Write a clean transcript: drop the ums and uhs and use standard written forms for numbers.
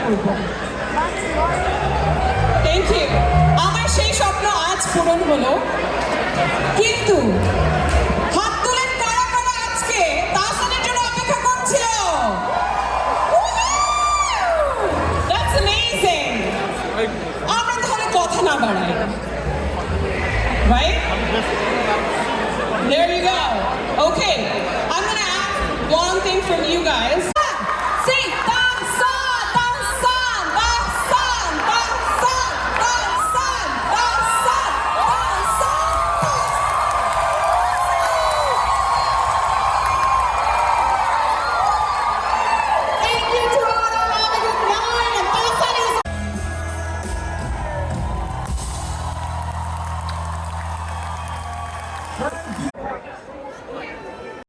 করব। Thank you. আমার সেই স্বপ্ন আজ পূরণ হলো, কিন্তু হাত তুলেন কারা কারা আজকে তাহসানের জন্য অপেক্ষা করছিল? That's amazing. আমরা তাহলে কথা না বাড়াই, right? There you go. Okay, I'm gonna ask one thing from you guys.